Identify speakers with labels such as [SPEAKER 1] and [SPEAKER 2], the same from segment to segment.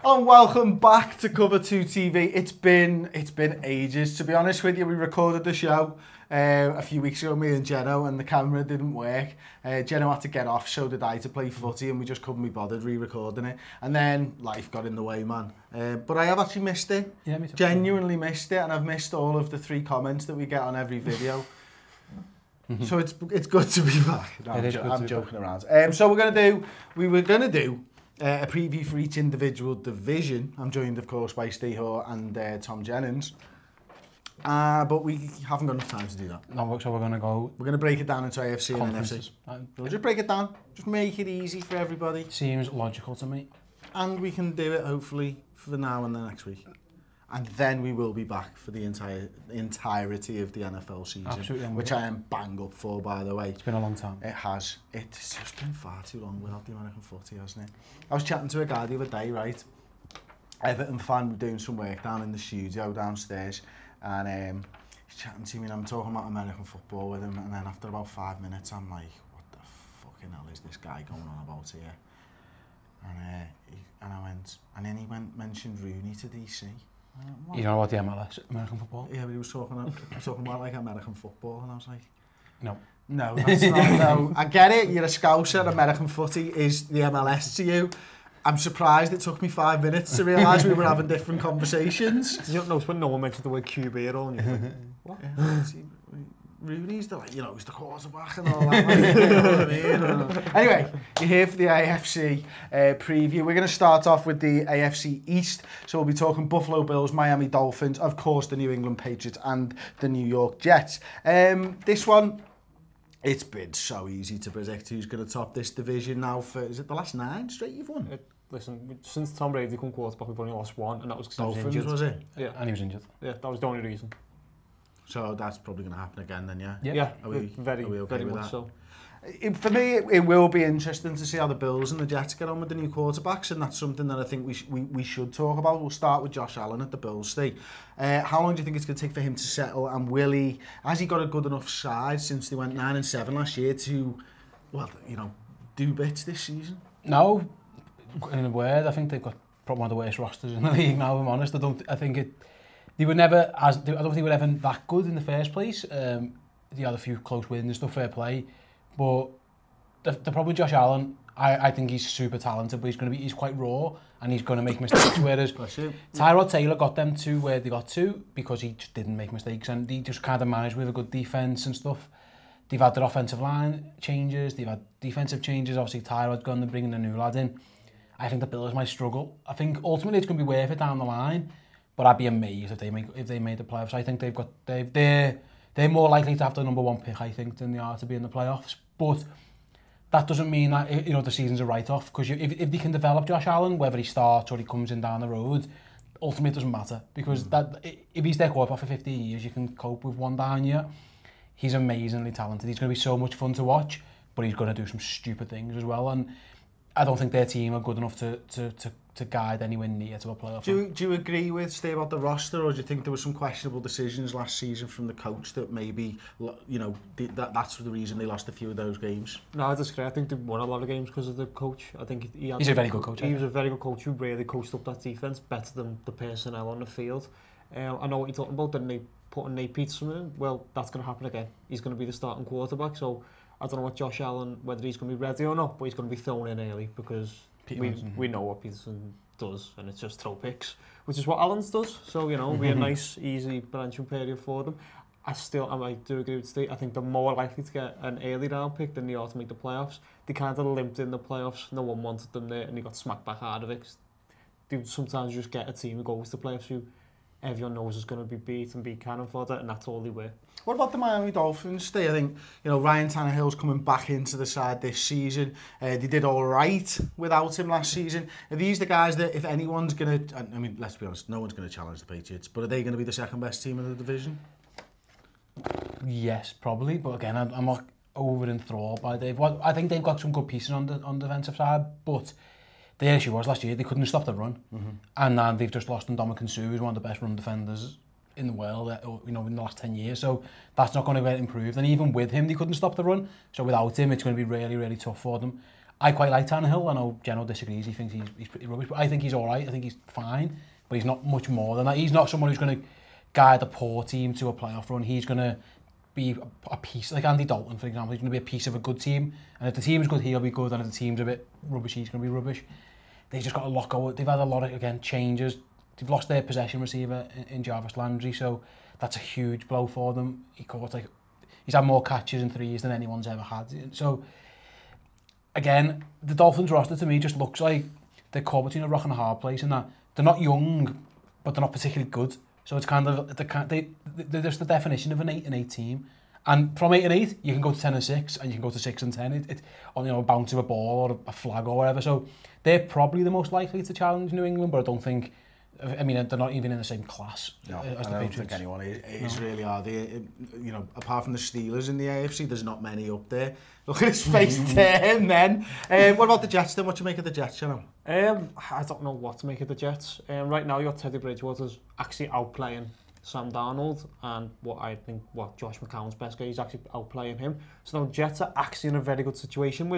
[SPEAKER 1] And welcome back to Cover 2 TV. It's been ages, to be honest with you. We recorded the show a few weeks ago, me and Jeno, and the camera didn't work. Jeno had to get off, so did I, to play footy, and we just couldn't be bothered re-recording it. And then life got in the way, man. But I have actually missed it.
[SPEAKER 2] Yeah, me too.
[SPEAKER 1] Genuinely missed it, and I've missed all of the 3 comments that we get on every video. So it's good to be back. No, I'm joking around. So we were gonna do a preview for each individual division. I'm joined, of course, by Steve Hoare and Tom Jennings. But we haven't got enough time to do that.
[SPEAKER 2] No, so we're going
[SPEAKER 1] to break it down into AFC and NFC. We'll just break it down. Just make it easy for everybody.
[SPEAKER 2] Seems logical to me.
[SPEAKER 1] And we can do it, hopefully, for now and the next week. And then we will be back for the entirety of the NFL season.
[SPEAKER 2] Absolutely.
[SPEAKER 1] Which I am bang up for, by the way.
[SPEAKER 2] It's been a long time.
[SPEAKER 1] It has. It's just been far too long without the American footy, hasn't it? I was chatting to a guy the other day, right? Everton fan, doing some work down in the studio downstairs. And he's chatting to me and I'm talking about American football with him. And then after about 5 minutes, I'm like, what the fucking hell is this guy going on about here? And I went, and then he mentioned Rooney to DC.
[SPEAKER 2] You know about the MLS, American football?
[SPEAKER 1] Yeah, but he was talking about like American football, and I was like,
[SPEAKER 2] no,
[SPEAKER 1] that's not. No, I get it. You're a Scouser. American footy is the MLS to you. I'm surprised it took me 5 minutes to realise we were having different conversations.
[SPEAKER 3] You don't know when no one mentioned the word QB at all. And you're like, what? Yeah,
[SPEAKER 1] Rooney's the, like, he's the quarterback and all that. Like, you know what I mean? Anyway, you're here for the AFC preview. We're going to start off with the AFC East. So we'll be talking Buffalo Bills, Miami Dolphins, of course the New England Patriots and the New York Jets. This one, it's been so easy to predict who's going to top this division now for, is it the last 9 straight you've won?
[SPEAKER 3] Listen, since Tom Brady come quarterback, we've only lost 1, and that was because he was
[SPEAKER 1] Dolphins,
[SPEAKER 3] injured.
[SPEAKER 1] was it?
[SPEAKER 3] Yeah.
[SPEAKER 2] And he was injured.
[SPEAKER 3] Yeah, that was the only reason.
[SPEAKER 1] So that's probably going to happen again then, yeah?
[SPEAKER 3] Yeah,
[SPEAKER 1] are we
[SPEAKER 3] very
[SPEAKER 1] okay with
[SPEAKER 3] much
[SPEAKER 1] that?
[SPEAKER 3] so.
[SPEAKER 1] For me, it will be interesting to see how the Bills and the Jets get on with the new quarterbacks, and that's something that I think we should talk about. We'll start with Josh Allen at the Bills. Steve, how long do you think it's going to take for him to settle, and has he got a good enough side since they went 9-7 last year to, well, do bits this season?
[SPEAKER 2] No, in a word, I think they've got probably one of the worst rosters in the league now, if I'm honest. They were never, I don't think they were ever that good in the first place. They had a few close wins and stuff, fair play. But the problem with Josh Allen, I think he's super talented, but he's quite raw and he's going to make mistakes. Whereas Tyrod Taylor got them to where they got to because he just didn't make mistakes and he just kind of managed with a good defence and stuff. They've had their offensive line changes, they've had defensive changes. Obviously, Tyrod's gone and bringing a new lad in. I think the Bills might struggle. I think ultimately it's going to be worth it down the line. But I'd be amazed if they made the playoffs. I think they're more likely to have the number 1 pick, I think, than they are to be in the playoffs. But that doesn't mean that the season's a write-off, because if they can develop Josh Allen, whether he starts or he comes in down the road, ultimately it doesn't matter, because if he's their quarterback for 15 years, you can cope with 1 down year. He's amazingly talented. He's going to be so much fun to watch, but he's going to do some stupid things as well. And I don't think their team are good enough to guide anywhere near to a playoff.
[SPEAKER 1] Do you agree with Steve about the roster, or do you think there were some questionable decisions last season from the coach that maybe, that's the reason they lost a few of those games?
[SPEAKER 3] No, I disagree. I think they won a lot of games because of the coach. I think
[SPEAKER 2] he's a very good coach.
[SPEAKER 3] He was a very good coach who really coached up that defence better than the personnel on the field. I know what you're talking about, then they put in Nate Peterson in. Well, that's going to happen again. He's going to be the starting quarterback, so I don't know what Josh Allen, whether he's going to be ready or not, but he's going to be thrown in early because we know what Peterson does, and it's just throw picks, which is what Allen's does. So, it'll be a nice, easy branching period for them. I do agree with Steve. I think they're more likely to get an early round pick than they are to make the playoffs. They kind of limped in the playoffs. No one wanted them there, and they got smacked back out of it. They sometimes just get a team who goes to the playoffs who everyone knows is going to be beat and be cannon fodder, and that's all they were.
[SPEAKER 1] What about the Miami Dolphins, Steve? I think, Ryan Tannehill's coming back into the side this season. They did all right without him last season. Are these the guys that, if anyone's going to, I mean, let's be honest, no one's going to challenge the Patriots, but are they going to be the second best team in the division?
[SPEAKER 2] Yes, probably. But again, I'm not over enthralled by Dave. I think they've got some good pieces on the defensive side, but the issue was last year they couldn't stop the run, and they've just lost Ndamukong Suh, who's one of the best run defenders in the world, in the last 10 years. So that's not going to get improved. And even with him, they couldn't stop the run. So without him, it's going to be really, really tough for them. I quite like Tannehill. I know Geno disagrees. He thinks he's pretty rubbish, but I think he's all right. I think he's fine, but he's not much more than that. He's not someone who's going to guide a poor team to a playoff run. He's going to be a piece, like Andy Dalton, for example. He's going to be a piece of a good team, and if the team's good, he'll be good, and if the team's a bit rubbish, he's going to be rubbish. They've just got a lot going. They've had a lot of, again, changes. They've lost their possession receiver in Jarvis Landry, so that's a huge blow for them. He's had more catches and threes than anyone's ever had. So, again, the Dolphins roster to me just looks like they're caught between a rock and a hard place, in that they're not young, but they're not particularly good. So it's kind of they're just the definition of an 8-8 team. And from 8-8, you can go to 10-6, and you can go to 6-10. It on a bounce of a ball or a flag or whatever. So they're probably the most likely to challenge New England, but I don't think. I mean, they're not even in the same class as the Patriots. I don't think
[SPEAKER 1] anyone is really, are they? You know, apart from the Steelers in the AFC, there's not many up there. Look at his face turn then. What about the Jets then? What do you make of the Jets, you know?
[SPEAKER 3] I don't know what to make of the Jets. Right now, you've got Teddy Bridgewater's actually outplaying Sam Darnold, and what Josh McCown's best guy, he's actually outplaying him. So now Jets are actually in a very good situation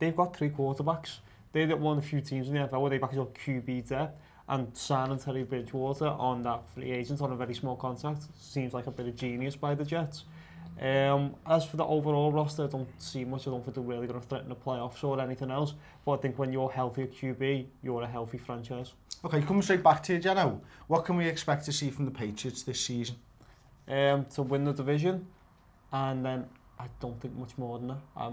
[SPEAKER 3] they've got 3 quarterbacks. They're one of the few teams in the NFL where they've actually got QB depth. And signing Teddy Bridgewater on that free agent on a very small contract seems like a bit of genius by the Jets. As for the overall roster, I don't see much. I don't think they're really going to threaten the playoffs or anything else. But I think when you're healthy at QB, you're a healthy franchise.
[SPEAKER 1] Okay, coming straight back to you, Geno. What can we expect to see from the Patriots this season?
[SPEAKER 3] To win the division, and then I don't think much more than that.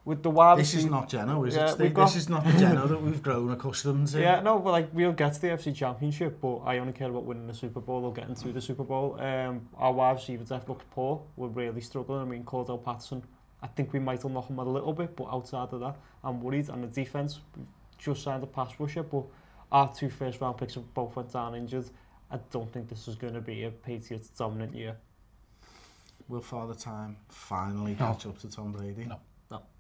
[SPEAKER 3] With the wide
[SPEAKER 1] this is not Geno, is it? This is not the Geno that we've grown accustomed to.
[SPEAKER 3] Yeah, no, but we'll get to the FC Championship, but I only care about winning the Super Bowl or getting to the Super Bowl. Our wide receivers have looked poor. We're really struggling. I mean, Cordell Patterson, I think we might unlock him a little bit, but outside of that, I'm worried. And the defence, we've just signed a pass rusher, but our 2 first-round picks have both went down injured. I don't think this is going to be a Patriots dominant year.
[SPEAKER 1] Will Father Time finally catch up to Tom Brady?
[SPEAKER 2] No.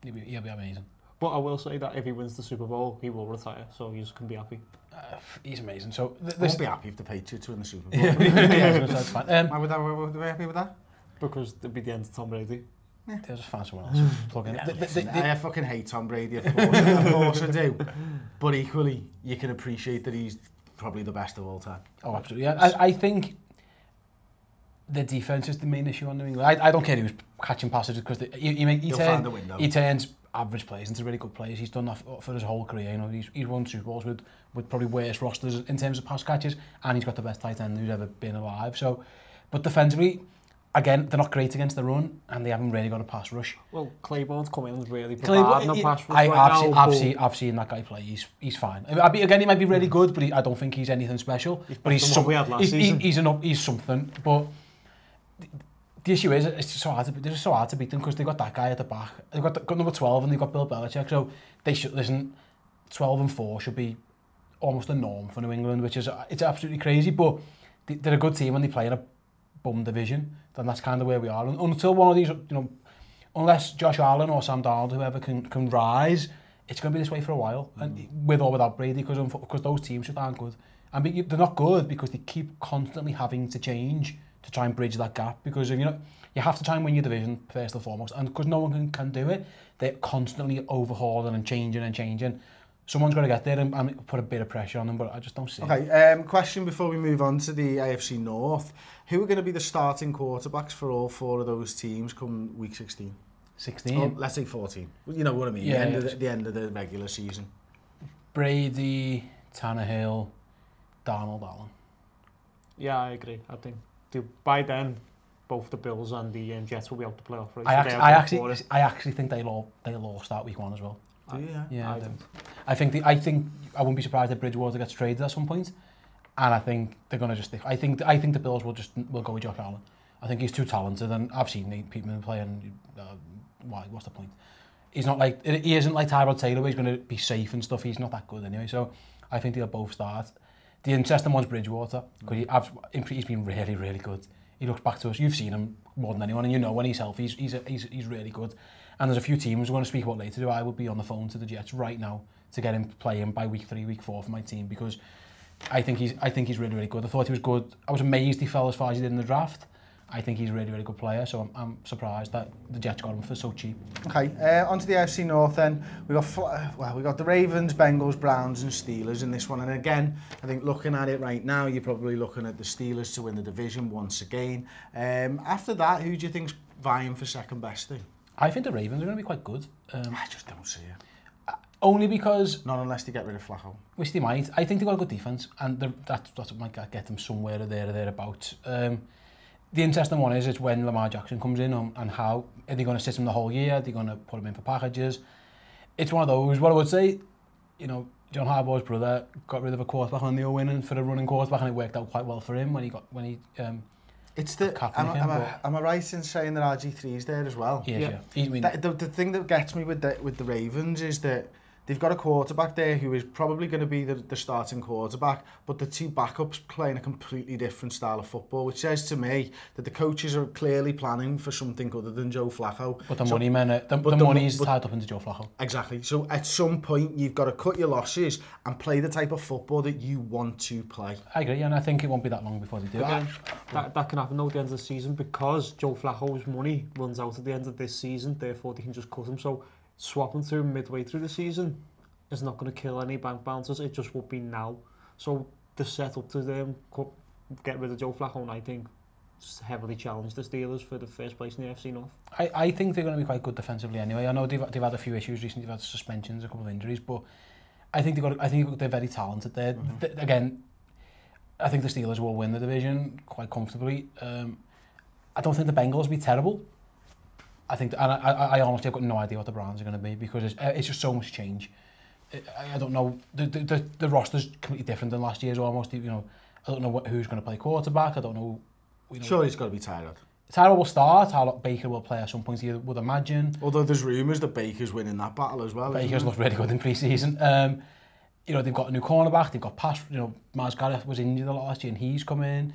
[SPEAKER 2] He'll be amazing.
[SPEAKER 3] But I will say that if he wins the Super Bowl, he will retire, so you just can be happy.
[SPEAKER 2] He's amazing. So
[SPEAKER 1] won't be happy if the Patriots win the Super Bowl.
[SPEAKER 2] That's fine.
[SPEAKER 1] Why would they be happy with that?
[SPEAKER 3] Because it'd be the end of Tom Brady.
[SPEAKER 2] Yeah. They'll just find someone else to plug in.
[SPEAKER 1] I fucking hate Tom Brady, of course I do. But equally, you can appreciate that he's probably the best of all time.
[SPEAKER 2] Oh, absolutely. Yeah. I think the defense is the main issue on New England. I don't care who's catching passes, because he turns average players into really good players. He's done that for his whole career. You know, he's won Super Bowls with probably worse rosters in terms of pass catches, and he's got the best tight end who's ever been alive. So, but defensively, again, they're not great against the run, and they haven't really got a pass rush.
[SPEAKER 3] Well, Claiborne's come in and really providing a pass rush
[SPEAKER 2] I've seen that guy play. He's fine. Again, he might be really good, but I don't think he's anything special. He's something. But the issue is, it's so hard to beat them, because they've got that guy at the back. They've got number 12, and they've got Bill Belichick. So they should 12-4 should be almost a norm for New England, which is it's absolutely crazy. But they're a good team when they play in a bum division. Then that's kind of where we are. Until one of these, unless Josh Allen or Sam Darnold, whoever can rise, it's going to be this way for a while. And with or without Brady, because those teams just aren't good. And they're not good because they keep constantly having to change to try and bridge that gap, because if you have to try and win your division first and foremost, and because no one can do it, they're constantly overhauling and changing. Someone's got to get there and put a bit of pressure on them, but I just don't see it.
[SPEAKER 1] Okay, question before we move on to the AFC North. Who are going to be the starting quarterbacks for all 4 of those teams come week 16?
[SPEAKER 2] 16?
[SPEAKER 1] Or let's say 14. You know what I mean?
[SPEAKER 2] Yeah,
[SPEAKER 1] the end of the regular season.
[SPEAKER 2] Brady, Tannehill, Darnold, Allen.
[SPEAKER 3] Yeah, I agree. I think by then, both the Bills and the Jets will be out to play off. Right?
[SPEAKER 2] I actually think they'll all start week 1 as well.
[SPEAKER 1] Do you?
[SPEAKER 2] Yeah. I think I wouldn't be surprised if Bridgewater gets traded at some point, and I think they're going to just stick. I think the Bills will go with Josh Allen. I think he's too talented, and I've seen Nate Pittman play, and why? What's the point? He isn't like Tyrod Taylor, where he's going to be safe and stuff. He's not that good anyway. So I think they'll both start. The interesting one's Bridgewater, because he's been really, really good. He looks back to us. You've seen him more than anyone, and when he's healthy, he's really good. And there's a few teams we're going to speak about later. I would be on the phone to the Jets right now to get him playing by week 3, week 4 for my team, because I think he's really, really good. I thought he was good. I was amazed he fell as far as he did in the draft, I think he's a really, really good player, so I'm surprised that the Jets got him for so cheap.
[SPEAKER 1] Okay, onto the AFC North then. We got the Ravens, Bengals, Browns and Steelers in this one. And again, I think looking at it right now, you're probably looking at the Steelers to win the division once again. After that, who do you think's vying for second best thing?
[SPEAKER 2] I think the Ravens are going to be quite good.
[SPEAKER 1] I just don't see it.
[SPEAKER 2] Only because...
[SPEAKER 1] Not unless they get rid of Flacco.
[SPEAKER 2] Which they might. I think they've got a good defence, and that's what might get them somewhere or thereabouts. The interesting one is when Lamar Jackson comes in and how are they going to sit him the whole year? Are they going to put him in for packages? It's one of those. What I would say, you know, John Harbaugh's brother got rid of a quarterback on the winning for a running quarterback, and it worked out quite well for him when he
[SPEAKER 1] it's the am I right in saying that RG3's there as well?
[SPEAKER 2] Yeah.
[SPEAKER 1] The thing that gets me with the Ravens is that they've got a quarterback there who is probably going to be the starting quarterback, but the two backups playing a completely different style of football, which says to me that the coaches are clearly planning for something other than Joe Flacco.
[SPEAKER 2] But the money's tied up into Joe Flacco.
[SPEAKER 1] Exactly. So at some point, you've got to cut your losses and play the type of football that you want to play.
[SPEAKER 2] I agree, and I think it won't be that long before they do it.
[SPEAKER 3] That can happen though at the end of the season because Joe Flacco's money runs out at the end of this season, therefore they can just cut him. So swapping to him midway through the season is not going to kill any bank balances. It just would be now. So the setup to them get rid of Joe Flacco, and I think heavily challenge the Steelers for the first place in the AFC North.
[SPEAKER 2] I think they're going to be quite good defensively anyway. I know they've had a few issues recently. They've had suspensions, a couple of injuries, but I think they're very talented there. Again, I think the Steelers will win the division quite comfortably. I don't think the Bengals will be terrible. I think, and I honestly have got no idea what the Browns are going to be because it's just so much change. I don't know. The roster's completely different than last year's almost. You know, I don't know who's going to play quarterback. I don't know.
[SPEAKER 1] Sure, he's got to be Tyrod.
[SPEAKER 2] Tyrod will start. Baker will play at some point, you would imagine.
[SPEAKER 1] Although there's rumours that Baker's winning that battle as well.
[SPEAKER 2] Baker's looked really good in pre-season. You know, they've got a new cornerback. They've got pass. You know, Myles Garrett was injured a lot last year, and he's come in.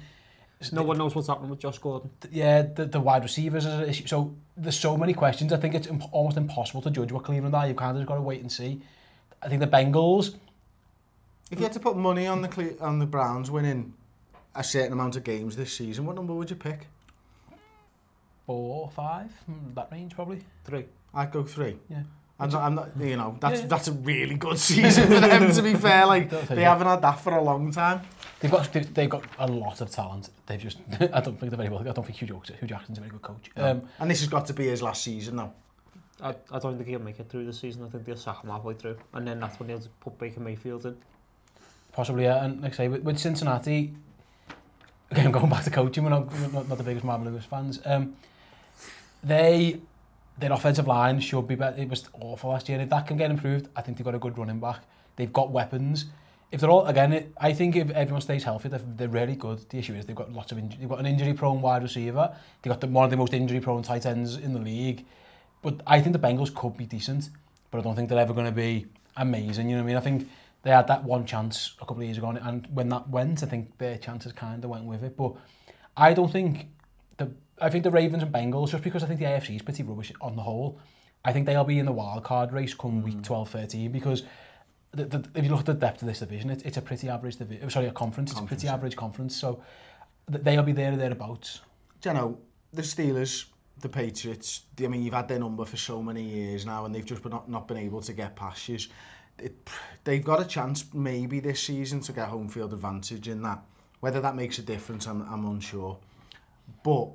[SPEAKER 3] No one knows what's happening with Josh Gordon.
[SPEAKER 2] Yeah, the wide receivers is an issue. So there's so many questions. I think it's almost impossible to judge what Cleveland are. You've kind of just got to wait and see. I think the Bengals...
[SPEAKER 1] If you had to put money on the Browns winning a certain amount of games this season, what number would you pick?
[SPEAKER 2] 4, 5, that range probably.
[SPEAKER 3] 3.
[SPEAKER 1] I'd go 3.
[SPEAKER 2] Yeah.
[SPEAKER 1] I'm not, you know, that's a really good season for them, to be fair. Like, they haven't had that for a long time.
[SPEAKER 2] They've got a lot of talent. They've just, I don't think they're very well. I don't think Hugh Jackson's a very good coach.
[SPEAKER 1] No. And this has got to be his last season now.
[SPEAKER 3] I don't think he'll make it through the season. I think they'll sack him halfway through, and then that's when they'll put Baker Mayfield in. Possibly,
[SPEAKER 2] yeah. And like I say, with Cincinnati, again going back to coaching, we're not the biggest Marvin Lewis fans. Their offensive line should be better. It was awful last year. If that can get improved, I think they've got a good running back. They've got weapons. If they're all I think if everyone stays healthy, they're really good. The issue is they've got lots of they've got an injury-prone wide receiver. They've got one of the most injury-prone tight ends in the league. But I think the Bengals could be decent, but I don't think they're ever going to be amazing. You know what I mean? I think they had that one chance a couple of years ago, and when that went, I think their chances kind of went with it. But I don't think I think the Ravens and Bengals, just because I think the AFC is pretty rubbish on the whole, I think they'll be in the wild card race come week 12-13 because if you look at the depth of this division, it's a pretty average division. Sorry, a conference. It's a pretty average conference, so they'll be there or thereabouts.
[SPEAKER 1] Do you know, the Steelers, the Patriots, I mean, you've had their number for so many years now, and they've just not been able to get past you. They've got a chance maybe this season to get home field advantage in that. Whether that makes a difference, I'm unsure. But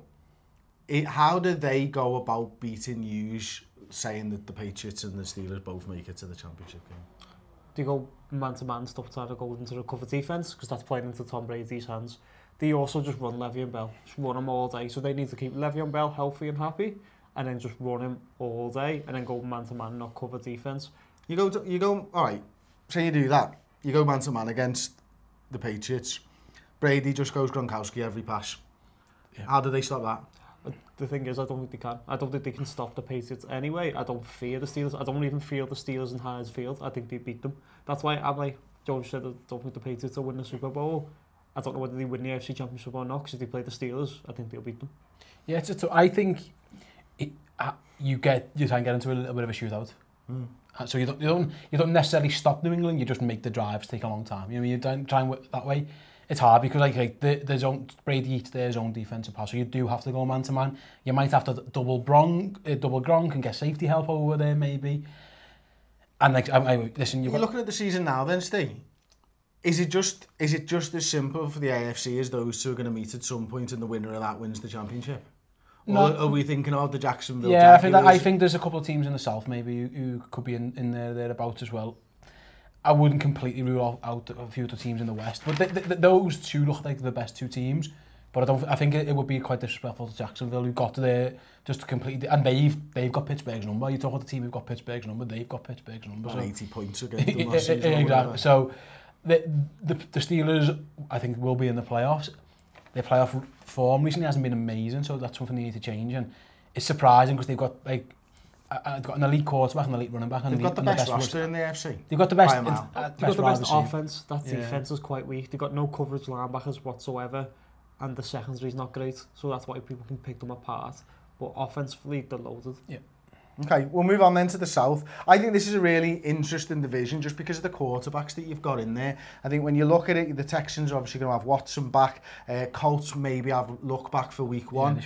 [SPEAKER 1] how do they go about beating you, saying that the Patriots and the Steelers both make it to the championship game?
[SPEAKER 3] They go man-to-man, stop trying to go into the cover defence, because that's playing into Tom Brady's hands. They also just run Le'Veon Bell, just run him all day. So they need to keep Le'Veon Bell healthy and happy, and then just run him all day, and then go man-to-man, not cover defence.
[SPEAKER 1] You go, all right, say you do that. You go man-to-man against the Patriots. Brady just goes Gronkowski every pass. Yeah. How do they stop that?
[SPEAKER 3] The thing is, I don't think they can. I don't think they can stop the Patriots anyway. I don't fear the Steelers. I don't even fear the Steelers in Heinz Field. I think they beat them. That's why I'm like, George said, I don't think the Patriots will win the Super Bowl. I don't know whether they win the AFC Championship or not, because if they play the Steelers, I think they'll beat them.
[SPEAKER 2] Yeah, I think you try and get into a little bit of a shootout. So you don't necessarily stop New England. You just make the drives take a long time. You know, you don't try and work that way. it's hard because like Brady eats their own defensive pass, so you do have to go man to man. You might have to double Gronk and get safety help over there maybe. And like, listen,
[SPEAKER 1] you're looking at the season now, then, Steve. Is it just as simple for the AFC as those two are going to meet at some point, and the winner of that wins the championship? Or are we thinking of the Jacksonville?
[SPEAKER 2] Yeah, I think there's a couple of teams in the South maybe who could be in there thereabouts as well. I wouldn't completely rule out a few of the teams in the West, but those two look like the best two teams. But I think it would be quite disrespectful to Jacksonville, who got there just to completely, and they've got Pittsburgh's number. You talk about the team who've got Pittsburgh's number, they've got Pittsburgh's number.
[SPEAKER 1] So 80 points against them last season.
[SPEAKER 2] Exactly. So the Steelers, I think, will be in the playoffs. Their playoff form recently hasn't been amazing, so that's something they need to change. And it's surprising because they've got an elite quarterback and an elite running back.
[SPEAKER 1] They've got the best roster in the AFC.
[SPEAKER 2] They've got the best.
[SPEAKER 3] They've got the best offense. That defense is quite weak. They've got no coverage linebackers whatsoever, and the secondary's not great. So that's why people can pick them apart. But offensively, they're loaded.
[SPEAKER 2] Yeah.
[SPEAKER 1] Okay, we'll move on then to the South. I think this is a really interesting division just because of the quarterbacks that you've got in there. I think when you look at it, the Texans are obviously going to have Watson back. Colts maybe have Luck back for week 1.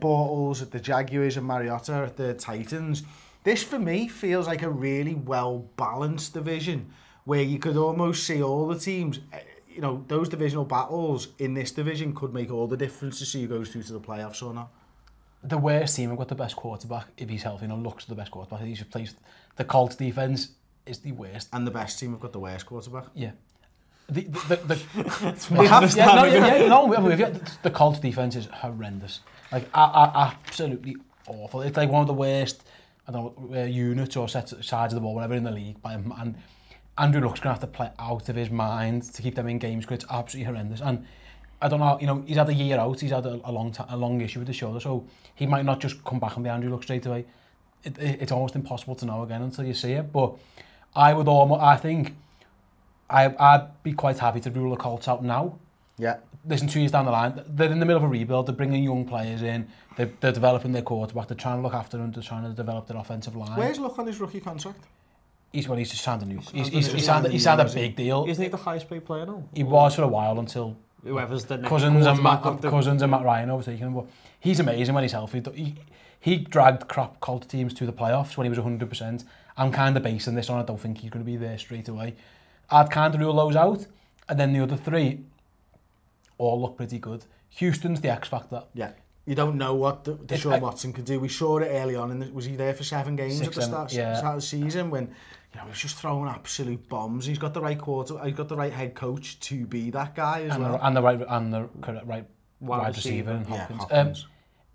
[SPEAKER 1] Bortles at the Jaguars and Mariota at the Titans. This, for me, feels like a really well-balanced division where you could almost see all the teams, you know, those divisional battles in this division could make all the difference to see who goes through to the playoffs or not.
[SPEAKER 2] The worst team have got the best quarterback if he's healthy. Looks the best quarterback. He's replaced the Colts defense is the worst,
[SPEAKER 1] and the best team have got the worst quarterback.
[SPEAKER 2] Yeah,
[SPEAKER 1] the
[SPEAKER 2] Colts defense is horrendous. Like absolutely awful. It's like one of the worst. I don't know units or sides of the ball, whatever in the league. And Andrew Luck's gonna have to play out of his mind to keep them in games because it's absolutely horrendous. And I don't know, you know, he's had a year out, he's had a long issue with his shoulder, so he might not just come back and be Andrew Luck straight away. It's almost impossible to know again until you see it, but I think I'd be quite happy to rule the Colts out now.
[SPEAKER 1] Yeah.
[SPEAKER 2] Listen, 2 years down the line, they're in the middle of a rebuild, they're bringing young players in, they're developing their quarterback, they're trying to look after them, they're trying to develop their offensive line.
[SPEAKER 1] Where's Luck on his rookie contract?
[SPEAKER 2] He's just signed a new. He signed a big deal.
[SPEAKER 3] Isn't he the highest paid player now?
[SPEAKER 2] He was for a while until
[SPEAKER 3] whoever's the next
[SPEAKER 2] Cousins and Matt Ryan overtaking him. But he's amazing when he's healthy. He dragged crap Colts teams to the playoffs when he was 100%. I'm kind of basing this on, I don't think he's going to be there straight away. I'd kind of rule those out, and then the other three all look pretty good. Houston's the X factor.
[SPEAKER 1] Yeah. You don't know what Deshaun Watson could do. We saw it early on, was he there for 7 games at the start of the season when he was just throwing absolute bombs. He's got the right he's got the right head coach to be that guy as well.
[SPEAKER 2] And the right wide receiver in Hopkins.
[SPEAKER 1] Yeah, Hopkins.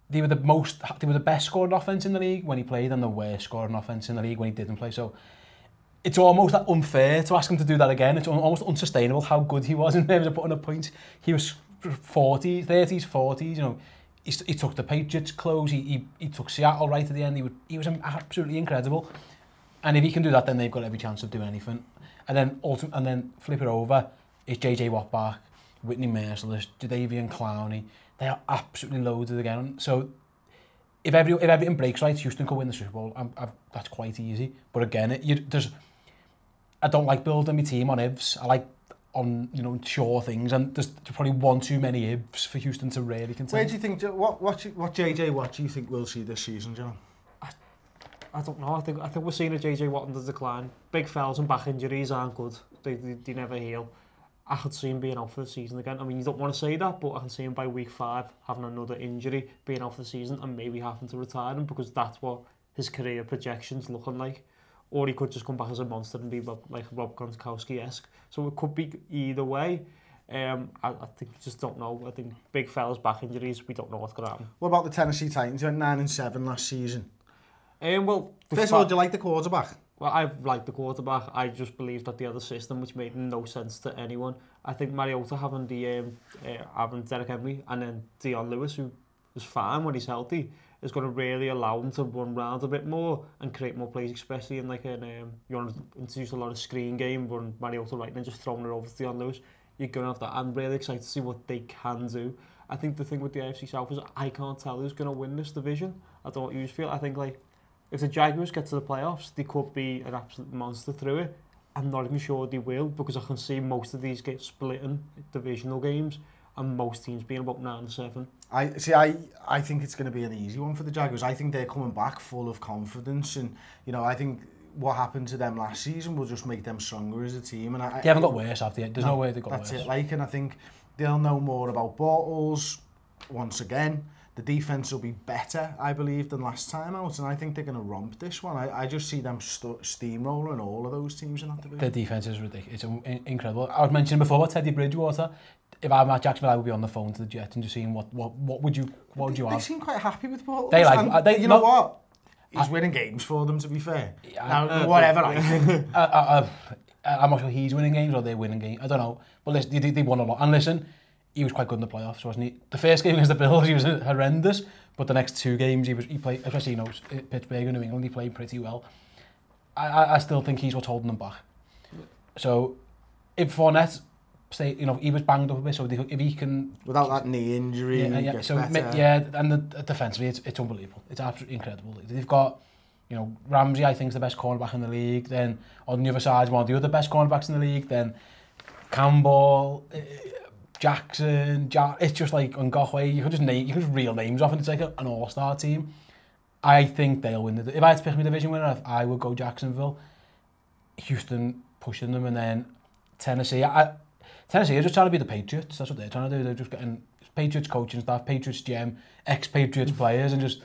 [SPEAKER 2] They were the best scoring offense in the league when he played and the worst scoring offense in the league when he didn't play. So it's almost unfair to ask him to do that again. It's almost unsustainable how good he was in terms of putting up points. He was 30s, 40s, you know. He took the Patriots close, he took Seattle right at the end, he was absolutely incredible. And if he can do that, then they've got every chance of doing anything. And then flip it over, it's JJ Watt back, Whitney Merciless, Jadeveon Clowney, they are absolutely loaded again. So if everything breaks right, Houston could win the Super Bowl. That's quite easy. But again, I don't like building my team on ifs. I like on, you know, sure things, and there's probably one too many ifs for Houston to really contend.
[SPEAKER 1] Where do you think what JJ Watt do you think we'll see this season, John?
[SPEAKER 3] I don't know. I think we're seeing a JJ Watt in the decline. Big fells and back injuries aren't good. They never heal. I could see him being out for the season again. I mean, you don't want to say that, but I can see him by week 5 having another injury, being out for the season, and maybe having to retire him because that's what his career projections looking like. Or he could just come back as a monster and be like Rob Gronkowski-esque. So it could be either way. I think we just don't know. I think big fellas, back injuries, we don't know what's going to happen.
[SPEAKER 1] What about the Tennessee Titans? They went 9-7 last season.
[SPEAKER 3] Well,
[SPEAKER 1] first of all, do you like the quarterback?
[SPEAKER 3] Well, I like the quarterback. I just believe that the other system, which made no sense to anyone. I think Mariota having Derrick Henry and then Dion Lewis, who was fine when he's healthy, is going to really allow him to run around a bit more and create more plays, especially in like you want to introduce a lot of screen game, run Mariota right and then just throwing it over to Dion Lewis. You're going to have that. I'm really excited to see what they can do. I think the thing with the AFC South is I can't tell who's going to win this division. I don't know what you feel. I think like if the Jaguars get to the playoffs, they could be an absolute monster through it. I'm not even sure they will, because I can see most of these get split in divisional games, and most teams being about 9-7.
[SPEAKER 1] I think it's going to be an easy one for the Jaguars. I think they're coming back full of confidence, and I think what happened to them last season will just make them stronger as a team. And
[SPEAKER 2] they haven't got worse, have they? There's no way they got worse.
[SPEAKER 1] That's it. And I think they'll know more about Bortles once again. The defense will be better, I believe, than last time out, and I think they're going to romp this one. I just see them steamrolling all of those teams in that division.
[SPEAKER 2] The defense is ridiculous. It's incredible. I was mentioning before about Teddy Bridgewater. If I'm at Jacksonville, I would be on the phone to the Jets and just seeing what would you have.
[SPEAKER 1] They seem quite happy with Bortles.
[SPEAKER 2] They
[SPEAKER 1] know what? He's winning games for them, to be fair. Now, whatever I think.
[SPEAKER 2] I'm not sure he's winning games or they're winning games. I don't know. But listen, they won a lot. And listen, he was quite good in the playoffs, wasn't he? The first game against the Bills, he was horrendous. But the next two games, he played, especially Pittsburgh and New England, he played pretty well. I still think he's what's holding them back. So, if Fournette, he was banged up a bit, so if he can...
[SPEAKER 1] Without that knee injury, he gets better.
[SPEAKER 2] Yeah, and the defensively, it's unbelievable. It's absolutely incredible. They've got, Ramsey, I think, is the best cornerback in the league. Then, on the other side, one of the other best cornerbacks in the league. Then, Campbell... Jackson, it's just like Ngakwe, you could just reel names off and it's like an all-star team. I think they'll win. If I had to pick my division winner, I would go Jacksonville. Houston pushing them, and then Tennessee. Tennessee are just trying to be the Patriots. That's what they're trying to do. They're just getting Patriots coaching staff, Patriots GM, ex-Patriots players, and just,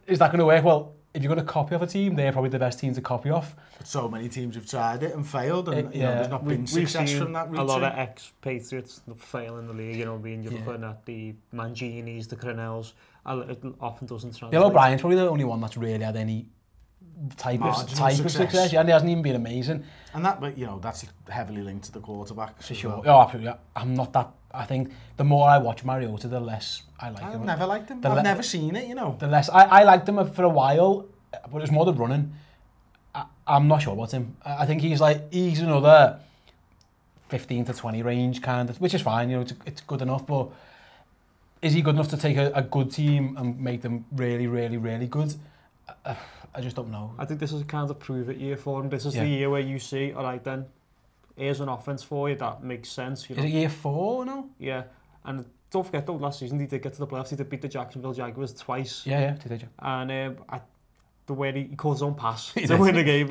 [SPEAKER 2] is that going to work? Well, if you're going to copy off a team, they're probably the best team to copy off.
[SPEAKER 1] But so many teams have tried it and failed, and there's not been success from that route.
[SPEAKER 3] A lot of ex-Patriots fail in the league, you're looking at the Manginis, the Crennels, it often doesn't translate.
[SPEAKER 2] Bill O'Brien's probably the only one that's really had any type of success, and he hasn't even been amazing.
[SPEAKER 1] And that, but that's heavily linked to the quarterback.
[SPEAKER 2] For sure. Oh, absolutely. I'm not that. I think the more I watch Mariota, the less I like him.
[SPEAKER 1] I've never liked him. I've never seen it, The
[SPEAKER 2] less I liked him for a while, but it's more the running. I'm not sure about him. I think he's another 15 to 20 range kind of, which is fine. It's good enough. But is he good enough to take a good team and make them really, really, really good? I just don't know.
[SPEAKER 3] I think this is kind of prove it year for him. This is the year where you see, all right then, here's an offense for you that makes sense.
[SPEAKER 2] Is it year 4 now?
[SPEAKER 3] Yeah, and don't forget though, last season they did get to the playoffs. They did beat the Jacksonville Jaguars twice.
[SPEAKER 2] Yeah, they did.
[SPEAKER 3] And the way he called his own pass to win the game,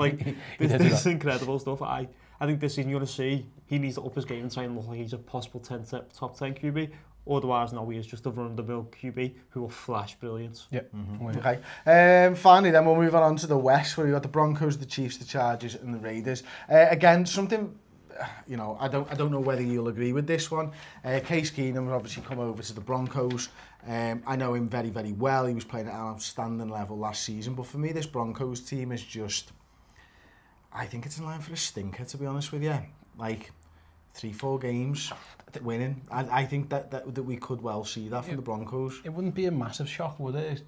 [SPEAKER 3] this is incredible stuff. I think this season you're going to see he needs to up his game and try and look like he's a possible top 10 QB. Otherwise, no, he is just a run-of-the-mill QB who will flash brilliance.
[SPEAKER 2] Yep.
[SPEAKER 1] Okay. Finally, then we'll move on to the West, where we've got the Broncos, the Chiefs, the Chargers, and the Raiders. Again, something, I don't know whether you'll agree with this one. Case Keenum has obviously come over to the Broncos. I know him very, very well. He was playing at an outstanding level last season. But for me, this Broncos team is just, I think it's in line for a stinker, to be honest with you. 3-4 games winning. I think that we could well see that from the Broncos.
[SPEAKER 2] It wouldn't be a massive shock, would it?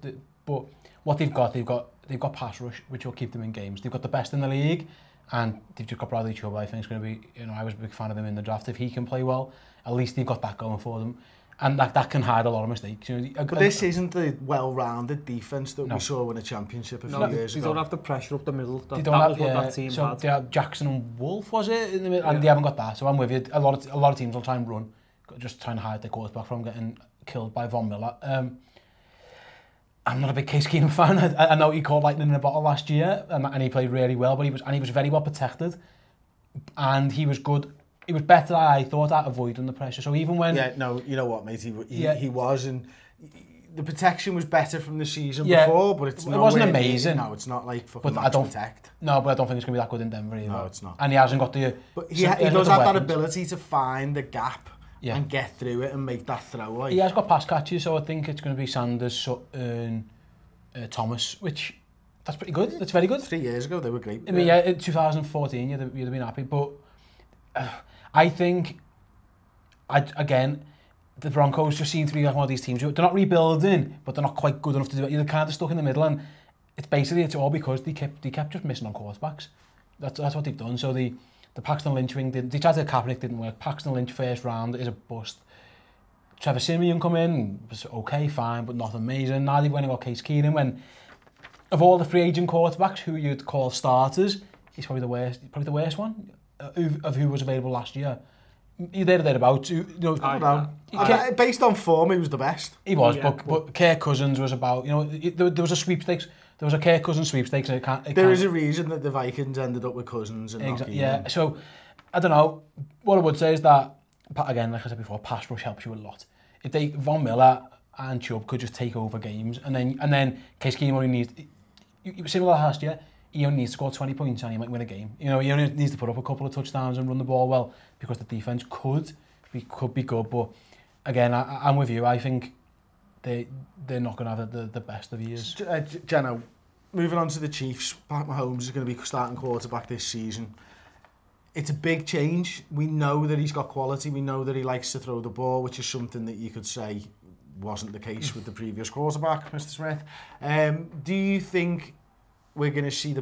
[SPEAKER 2] But what they've got pass rush, which will keep them in games. They've got the best in the league, and they've just got Bradley Chubb. I think it's going to be, I was a big fan of him in the draft. If he can play well, at least they've got that going for them. And that can hide a lot of mistakes.
[SPEAKER 1] But this isn't the well-rounded defence that we saw win a championship a few years ago.
[SPEAKER 3] They don't have the pressure up the middle. That was what that team had.
[SPEAKER 2] They had Jackson and Wolf, was it? In the middle, and they haven't got that. So I'm with you. A lot of teams will try and run, just trying to hide their quarterback from getting killed by Von Miller. I'm not a big Case Keenum fan. I know he caught lightning in a bottle last year, and he played really well, but he was very well protected, and he was good. He was better, I thought, at avoiding the pressure. So even when...
[SPEAKER 1] Yeah, no, you know what, mate? He was, and the protection was better from the season before, but it
[SPEAKER 2] wasn't amazing.
[SPEAKER 1] No, it's not like fucking max protect.
[SPEAKER 2] No, but I don't think it's going to be that good in Denver either.
[SPEAKER 1] No, it's not.
[SPEAKER 2] And he hasn't got the...
[SPEAKER 1] But he does have that ability to find the gap and get through it and make that throw.
[SPEAKER 2] He has got pass catches, so I think it's going to be Sanders, Sutton, Thomas, which... That's pretty good. That's very good.
[SPEAKER 1] 3 years ago, they were great.
[SPEAKER 2] I mean, in 2014, you'd have been happy, but... I think, again, the Broncos just seem to be like one of these teams. They're not rebuilding, but they're not quite good enough to do it. They're kind of stuck in the middle, and it's all because they kept just missing on quarterbacks. That's what they've done. So the Paxton Lynch thing, they tried to Kaepernick, didn't work. Paxton Lynch first round is a bust. Trevor Siemian come in, was okay, fine, but not amazing. Now they've went and got Case Keenum, when of all the free agent quarterbacks who you'd call starters, he's probably the worst one of who was available last year. You're thereabouts. You know,
[SPEAKER 1] based on form, he was the best.
[SPEAKER 2] He was, but Kirk Cousins was about, you know, there was a sweepstakes. There was a Kirk Cousins sweepstakes.
[SPEAKER 1] There is a reason that the Vikings ended up with Cousins and not Keenan.
[SPEAKER 2] So, I don't know. What I would say is that, again, like I said before, pass rush helps you a lot. If Von Miller and Chubb could just take over games, and then Case Keenum only needs, similar to last year, he only needs to score 20 points and he might win a game. You know, he only needs to put up a couple of touchdowns and run the ball well, because the defense could be good. But again, I'm with you. I think they're not going to have the best of years.
[SPEAKER 1] Jeno, moving on to the Chiefs, Pat Mahomes is going to be starting quarterback this season. It's a big change. We know that he's got quality. We know that he likes to throw the ball, which is something that you could say wasn't the case with the previous quarterback, Mr. Smith. Do you think we're going to see the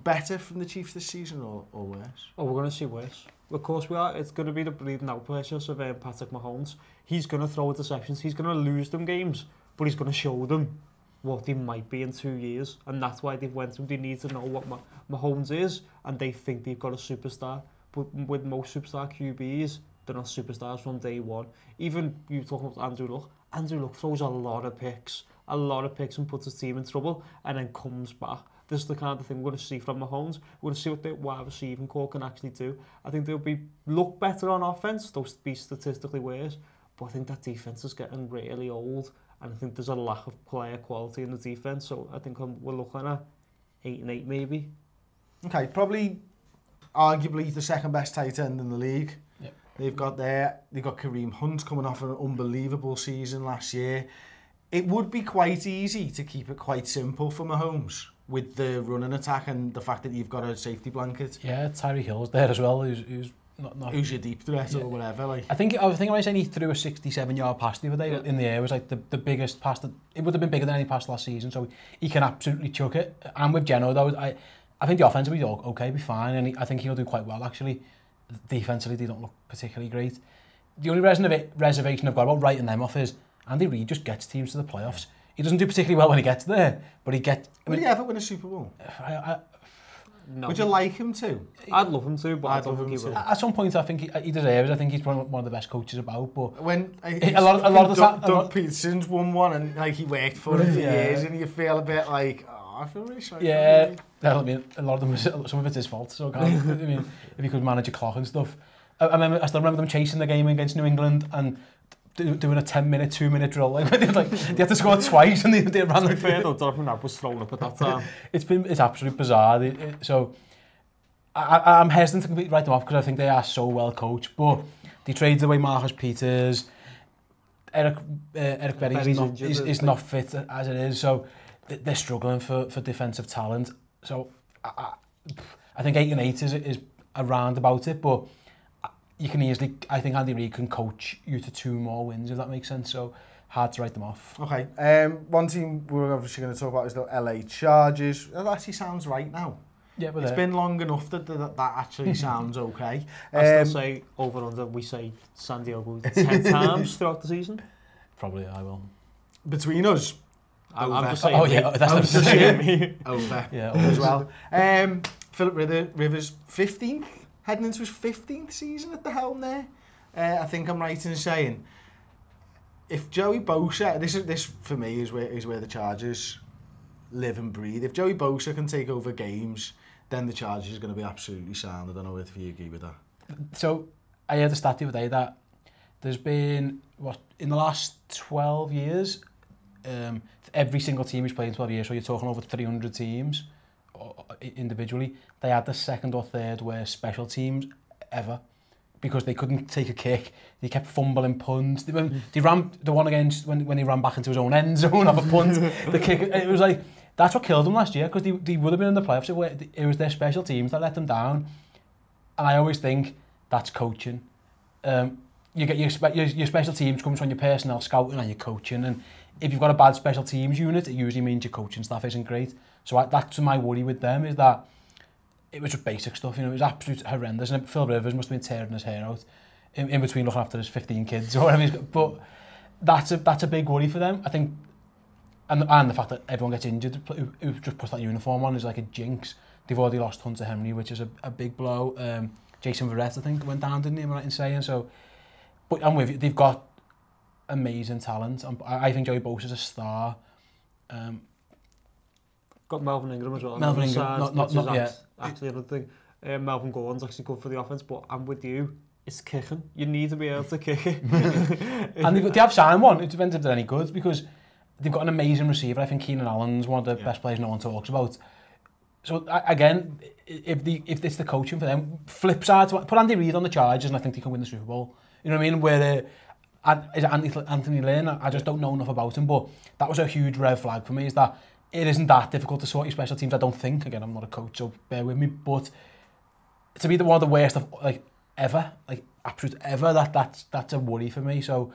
[SPEAKER 1] better from the Chiefs this season, or worse?
[SPEAKER 3] Oh, we're going to see worse. Of course we are. It's going to be the bleeding out process of Patrick Mahomes. He's going to throw interceptions. He's going to lose them games, but he's going to show them what they might be in 2 years. And that's why they've went through. They need to know what Mahomes is, and they think they've got a superstar. But with most superstar QBs, they're not superstars from day one. Even you talking about Andrew Luck. Andrew Luck throws a lot of picks and puts his team in trouble, and then comes back. This is the kind of thing we're going to see from Mahomes. We're going to see what the wide receiving core can actually do. I think they'll look better on offense, they'll be statistically worse, but I think that defense is getting really old, and I think there's a lack of player quality in the defense. So I think we're looking at 8-8 maybe.
[SPEAKER 1] Okay, probably arguably the second best tight end in the league.
[SPEAKER 2] Yep.
[SPEAKER 1] They've got Kareem Hunt coming off an unbelievable season last year. It would be quite easy to keep it quite simple for Mahomes with the running attack and the fact that you've got a safety blanket.
[SPEAKER 2] Yeah, Tyreek Hill's there as well, who's not
[SPEAKER 1] who's your deep threat or whatever. Like.
[SPEAKER 2] I think I was saying he threw a 67-yard pass the other day in the air. It was like the biggest pass it would have been bigger than any pass last season. So he can absolutely chuck it. And with Geno though, I think the offense will be okay, be fine, and I think he'll do quite well actually. Defensively, they don't look particularly great. The only reservation I've got about writing them off is Andy Reid just gets teams to the playoffs. He doesn't do particularly well when he gets there, but he gets.
[SPEAKER 1] Will he ever win a Super Bowl?
[SPEAKER 3] No.
[SPEAKER 1] Would you like him to?
[SPEAKER 3] I'd love him to, but I don't think he will.
[SPEAKER 2] At some point, I think he deserves. I think he's one of the best coaches about. But
[SPEAKER 1] when
[SPEAKER 2] a lot of the time,
[SPEAKER 1] Doug Peterson's won one, and like he worked for it for years, and you feel a bit like, oh, I feel really sorry.
[SPEAKER 2] Yeah, I mean, a lot of them, some of it's his fault. So I mean, if he could manage a clock and stuff. I still remember them chasing the game against New England and doing a 10-minute, 2-minute drill. Like, they had to score twice and they ran the
[SPEAKER 3] field. Though, Jonathan Knapp was thrown up at that time.
[SPEAKER 2] It's absolutely bizarre. So I'm hesitant to completely write them off because I think they are so well coached. But they traded away Marcus Peters. Eric Berry is not fit as it is. So they're struggling for defensive talent. So I think 8-8 is around about it. But you can easily, I think Andy Reid can coach you to 2 more wins, if that makes sense. So hard to write them off.
[SPEAKER 1] Okay. One team we're obviously going to talk about is the LA Chargers. That actually sounds right now.
[SPEAKER 2] Yeah,
[SPEAKER 1] it's been long enough that actually sounds okay.
[SPEAKER 3] I still say over under. We say San Diego 10 times throughout the season.
[SPEAKER 2] Probably I will.
[SPEAKER 1] Between us.
[SPEAKER 3] I'm just saying.
[SPEAKER 2] Oh yeah, that's the
[SPEAKER 1] same. Over.
[SPEAKER 2] Yeah,
[SPEAKER 1] as well. Philip Rivers 15th. Heading into his 15th season at the helm there. I think I'm right in saying, if Joey Bosa, this for me is where the Chargers live and breathe. If Joey Bosa can take over games, then the Chargers are going to be absolutely sound. I don't know if you agree with that.
[SPEAKER 2] So I heard a stat the other day that there's been, in the last 12 years, every single team who's played in 12 years, so you're talking over 300 teams, individually, they had the second or third worst special teams ever because they couldn't take a kick. They kept fumbling punts. They ran the one against when he ran back into his own end zone of a punt. The kick, it was like that's what killed them last year because they would have been in the playoffs. It was their special teams that let them down. And I always think that's coaching. You get your special teams comes from your personnel scouting and your coaching, and if you've got a bad special teams unit, it usually means your coaching staff isn't great. So that's my worry with them, is that it was just basic stuff, it was absolutely horrendous, and Phil Rivers must have been tearing his hair out in between looking after his 15 kids or whatever. But that's a big worry for them, I think, and the fact that everyone gets injured, who just puts that uniform on is like a jinx. they've already lost Hunter Henry, which is a big blow. Jason Verrett, I think, went down, didn't he? Am I right in saying? So, but I'm with you. They've got amazing talent. I think Joey Bosa's a star.
[SPEAKER 3] Got Melvin Ingram as well.
[SPEAKER 2] Melvin Ingram, not yet.
[SPEAKER 3] Actually, another thing. Melvin Gordon's actually good for the offense, but I'm with you. It's kicking. You need to be able to kick it.
[SPEAKER 2] And they have signed one. It depends if they're any good because they've got an amazing receiver. I think Keenan Allen's one of the best players no one talks about. So again, if it's the coaching for them, flip side, put Andy Reid on the Chargers and I think they can win the Super Bowl. You know what I mean? Where is it Anthony Lynn? I just don't know enough about him, but that was a huge red flag for me. Is that it isn't that difficult to sort your special teams. I don't think. Again, I'm not a coach, so bear with me. But to be one of the worst of ever, absolute ever, that's a worry for me. So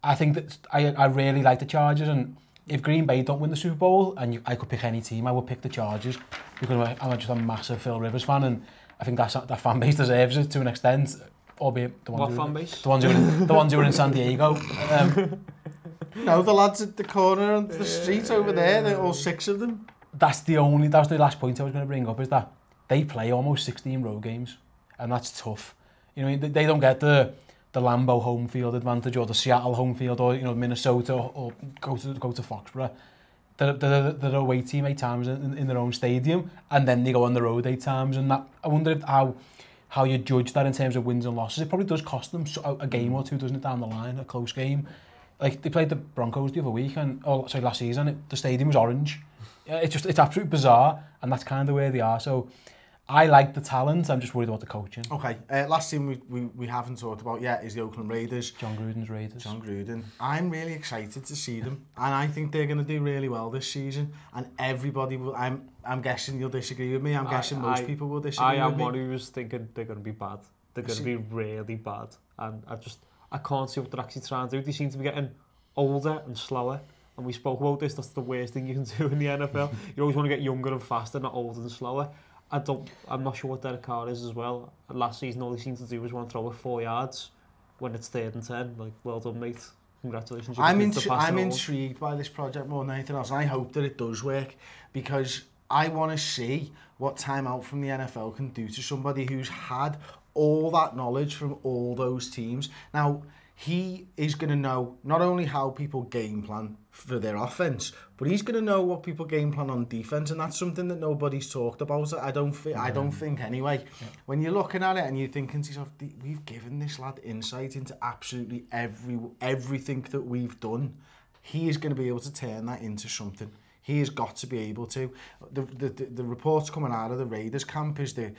[SPEAKER 2] I think that I really like the Chargers, and if Green Bay don't win the Super Bowl and I could pick any team, I would pick the Chargers because I'm just a massive Phil Rivers fan, and I think that fan base deserves it to an extent. Albeit the ones the ones who are in San Diego.
[SPEAKER 1] No, the lads at the corner on the street over there, they're all 6 of them.
[SPEAKER 2] That was the last point I was going to bring up, is that they play almost 16 road games, and that's tough. You know, they don't get the Lambeau home field advantage or the Seattle home field or Minnesota or go to Foxborough. They're away team 8 times in their own stadium, and then they go on the road 8 times, and that I wonder how you judge that in terms of wins and losses. It probably does cost them a game or two, doesn't it, down the line, a close game. Like they played the Broncos the other week, last season, the stadium was orange. It's absolutely bizarre, and that's kind of where they are. So I like the talent. I'm just worried about the coaching. Okay,
[SPEAKER 1] last team we haven't talked about yet is the Oakland Raiders.
[SPEAKER 2] John Gruden's Raiders.
[SPEAKER 1] John Gruden. I'm really excited to see them, and I think they're going to do really well this season. And everybody will. I'm guessing you'll disagree with me. I'm guessing most people will disagree with me.
[SPEAKER 3] I am one who was thinking they're going to be bad. They're going to be really bad, and I can't see what they're actually trying to do. They seem to be getting older and slower. And we spoke about this. That's the worst thing you can do in the NFL. You always want to get younger and faster, not older and slower. I'm not sure what Derek Carr is as well. Last season, all he seemed to do was want to throw it 4 yards when it's 3rd and 10. Like, well done, mate. Congratulations.
[SPEAKER 1] I'm intrigued by this project more than anything else. And I hope that it does work because I want to see what time out from the NFL can do to somebody who's had all that knowledge from all those teams. Now, he is going to know not only how people game plan for their offense, but he's going to know what people game plan on defense, and that's something that nobody's talked about. I don't think anyway. Yeah. When you're looking at it and you're thinking to yourself, we've given this lad insight into absolutely everything that we've done. He is going to be able to turn that into something. He has got to be able to. The reports coming out of the Raiders camp is that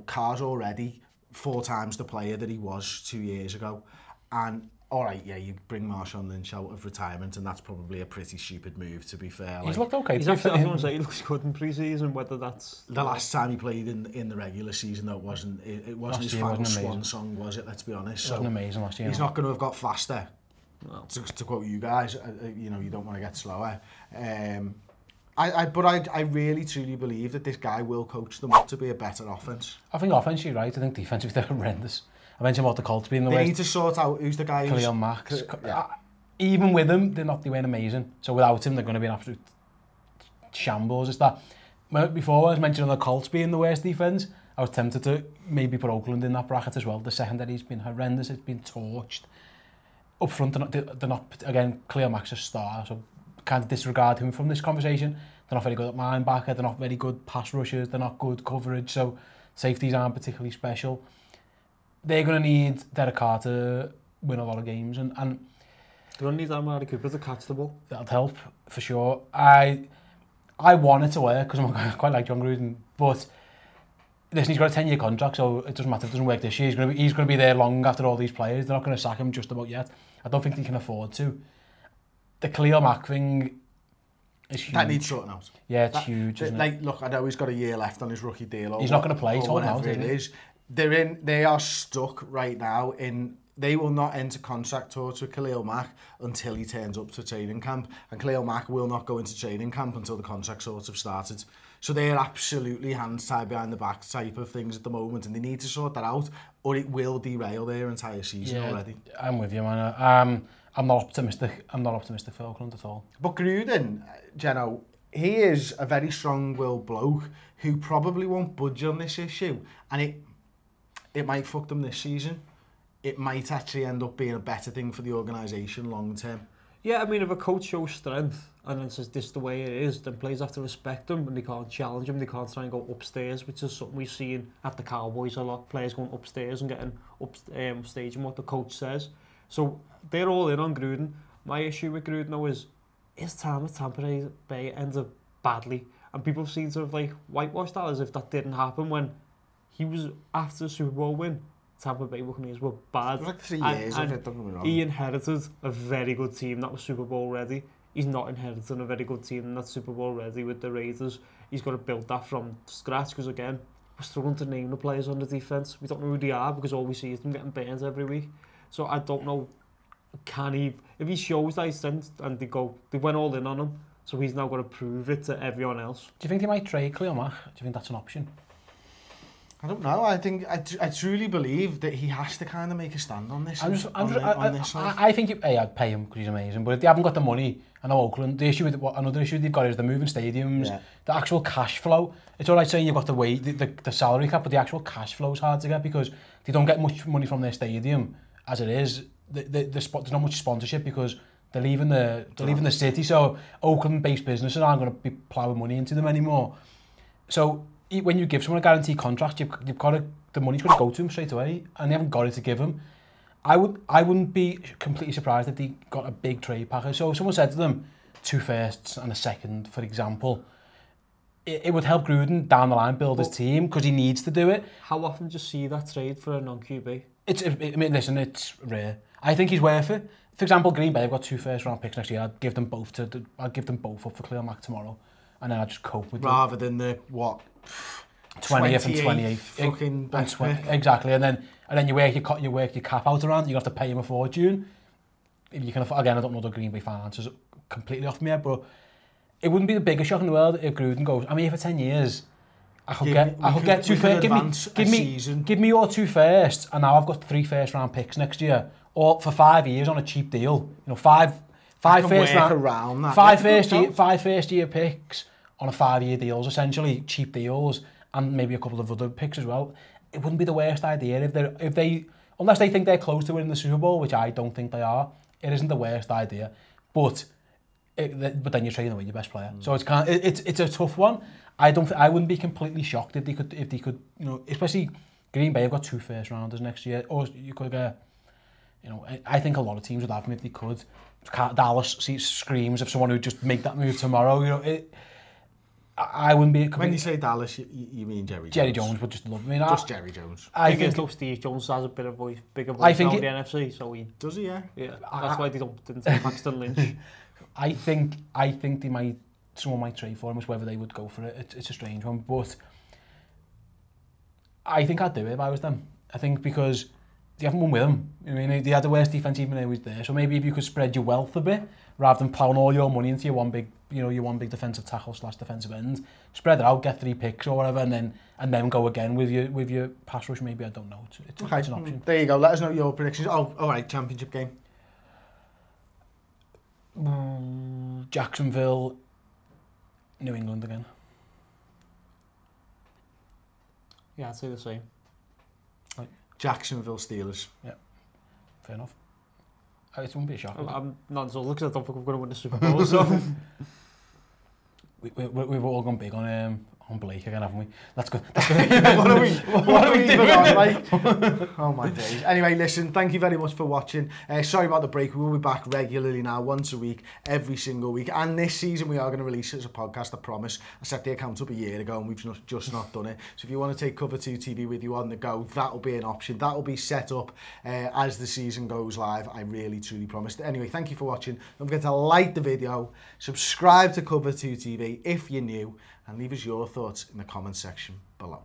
[SPEAKER 1] Carr's already 4 times the player that he was 2 years ago. And, all right, yeah, you bring Marshawn Lynch out of retirement, and that's probably a pretty stupid move, to be fair.
[SPEAKER 2] He's looked okay.
[SPEAKER 3] He's actually, I was going to say, he looks good in pre-season, whether that's...
[SPEAKER 1] The last time he played in the regular season, though, it wasn't his final swan song, was it? Let's be honest.
[SPEAKER 2] It wasn't amazing last year.
[SPEAKER 1] He's not going to have got faster. No. To quote you guys, you don't want to get slower. But I really, truly believe that this guy will coach them up to be a better offense.
[SPEAKER 2] I think offense, you're right. I think defensively, they're horrendous. I mentioned about the Colts being the worst.
[SPEAKER 1] They need to sort out who's the guy
[SPEAKER 2] Khalil Mack. Even with him, they weren't amazing. So without him, they're going to be an absolute shambles. It's that, before I was mentioning the Colts being the worst defence, I was tempted to maybe put Oakland in that bracket as well. The secondary's been horrendous. It's been torched. Up front, they're not again, Khalil Mack's a star, so can't disregard him from this conversation. They're not very good at linebacker. They're not very good pass rushers. They're not good coverage. So safeties aren't particularly special. They're going to need Derek Carr to win a lot of games, and
[SPEAKER 3] they're going to need Amari Cooper to catch the ball.
[SPEAKER 2] That'll help for sure. I want it to work because I quite like John Gruden, but listen, he's got a 10-year contract, so it doesn't matter if it doesn't work this year. He's going to be there long after all these players. They're not going to sack him just about yet. I don't think they can afford to. The Khalil Mack thing is huge.
[SPEAKER 1] That needs sorting out.
[SPEAKER 2] Yeah, it's huge. Isn't it?
[SPEAKER 1] Look, I know he's got a year left on his rookie deal.
[SPEAKER 2] He's not going to play. He's holding out,
[SPEAKER 1] isn't he? They are stuck right now in. They will not enter contract talks with Khalil Mack until he turns up to training camp, and Khalil Mack will not go into training camp until the contract sort of started. So they're absolutely hands tied behind the back type of things at the moment, and they need to sort that out, or it will derail their entire season already.
[SPEAKER 2] I'm with you, man. I'm not optimistic. I'm not optimistic for Oakland at all.
[SPEAKER 1] But Gruden, Geno, he is a very strong-willed bloke who probably won't budge on this issue, and it might fuck them this season. It might actually end up being a better thing for the organisation long term.
[SPEAKER 3] Yeah, I mean, if a coach shows strength and then says this is the way it is, then players have to respect him and they can't challenge him, they can't try and go upstairs, which is something we've seen at the Cowboys a lot, players going upstairs and getting upstage in what the coach says. So they're all in on Gruden. My issue with Gruden now is his time at Tampa Bay ended badly, and people seem to have like whitewashed that as if that didn't happen when he was after the Super Bowl win. Tampa Bay Buccaneers were bad.
[SPEAKER 1] It was like 3 years of it, don't get me wrong.
[SPEAKER 3] He inherited a very good team that was Super Bowl ready. He's not inheriting a very good team that's Super Bowl ready with the Raiders. He's got to build that from scratch because, again, we're struggling to name the players on the defence. We don't know who they are because all we see is them getting burned every week. So I don't know, can he, if he shows that he's strength and they went all in on him, so he's now got to prove it to everyone else.
[SPEAKER 2] Do you think they might trade Khalil Mack? Do you think that's an option?
[SPEAKER 1] I don't know. I think I truly believe that he has to kind of make a stand on this.
[SPEAKER 2] I think I'd pay him because he's amazing. But if they haven't got the money, I know Oakland. Another issue they've got is the moving stadiums, the actual cash flow. It's all right saying you've got the salary cap, but the actual cash flow is hard to get because they don't get much money from their stadium as it is. There's not much sponsorship because they're leaving the city. So Oakland-based businesses aren't going to be ploughing money into them anymore. So when you give someone a guaranteed contract, you've got to, the money's got to go to them straight away, and they haven't got it to give them. I wouldn't be completely surprised if they got a big trade package. So if someone said to them 2 firsts and a second, for example, it would help Gruden down the line build his team because he needs to do it.
[SPEAKER 3] How often do you see that trade for a non-QB?
[SPEAKER 2] Listen, it's rare. I think he's worth it. For example, Green Bay have got 2 first-round picks next year. I'd give them both up for Khalil Mack tomorrow, and then I'd just cope with
[SPEAKER 1] rather than the what
[SPEAKER 2] 20th and 28th
[SPEAKER 1] fucking best pick.
[SPEAKER 2] Exactly, and then you work your cap out around. You have to pay him a fortune. If you can afford, again, I don't know the Green Bay finances completely off me head, but it wouldn't be the biggest shock in the world if Gruden goes, I'm here for 10 years. I could get 2 firsts. Give me your 2 firsts, and now I've got 3 first-round picks next year, or for 5 years on a cheap deal. You know, five first year picks on a 5-year deals, essentially cheap deals, and maybe a couple of other picks as well. It wouldn't be the worst idea if they unless they think they're close to winning the Super Bowl, which I don't think they are. It isn't the worst idea, but then you're trading away your best player. So it's a tough one. I wouldn't be completely shocked if they could, you know, especially Green Bay have got 2 first rounders next year, or you could get, you know, I think a lot of teams would have them if they could. Dallas screams if someone would just make that move tomorrow. You know, I wouldn't be.
[SPEAKER 1] When you say Dallas, you mean Jerry Jones?
[SPEAKER 2] Jerry Jones would just love me.
[SPEAKER 1] Just Jerry Jones.
[SPEAKER 3] I think Steve Jones has a bit of bigger voice now in the NFC, so he
[SPEAKER 1] does he. Yeah.
[SPEAKER 3] That's why they didn't take Paxton Lynch.
[SPEAKER 2] I think someone might trade for him. It's whether they would go for it. It's a strange one, but I think I'd do it if I was them. I think because they haven't won with him. I mean, they had the worst defense even when he was there. So maybe if you could spread your wealth a bit, rather than plowing all your money into your one big defensive tackle / defensive end, spread it out, get 3 picks or whatever, and then go again with your pass rush. Maybe, I don't know. It's an option.
[SPEAKER 1] There you go. Let us know your predictions. Oh, all right. Championship game.
[SPEAKER 2] Jacksonville, New England again.
[SPEAKER 3] Yeah, I'd say the same.
[SPEAKER 1] Right. Jacksonville Steelers.
[SPEAKER 2] Yeah, fair enough. It won't be a shock.
[SPEAKER 3] I'm not so because I don't think we're going to win the Super Bowl. So
[SPEAKER 2] we've all gone big on Blake again, haven't we? That's good.
[SPEAKER 1] What are we doing on, like? Oh my days. Anyway, listen, thank you very much for watching. Sorry about the break. We will be back regularly now, once a week, every single week. And this season we are going to release it as a podcast, I promise. I set the account up a year ago and we've just not done it. So if you want to take Cover 2 TV with you on the go, that'll be an option. That'll be set up as the season goes live. I really, truly promise. Anyway, thank you for watching. Don't forget to like the video, subscribe to Cover 2 TV if you're new, and leave us your thoughts in the comments section below.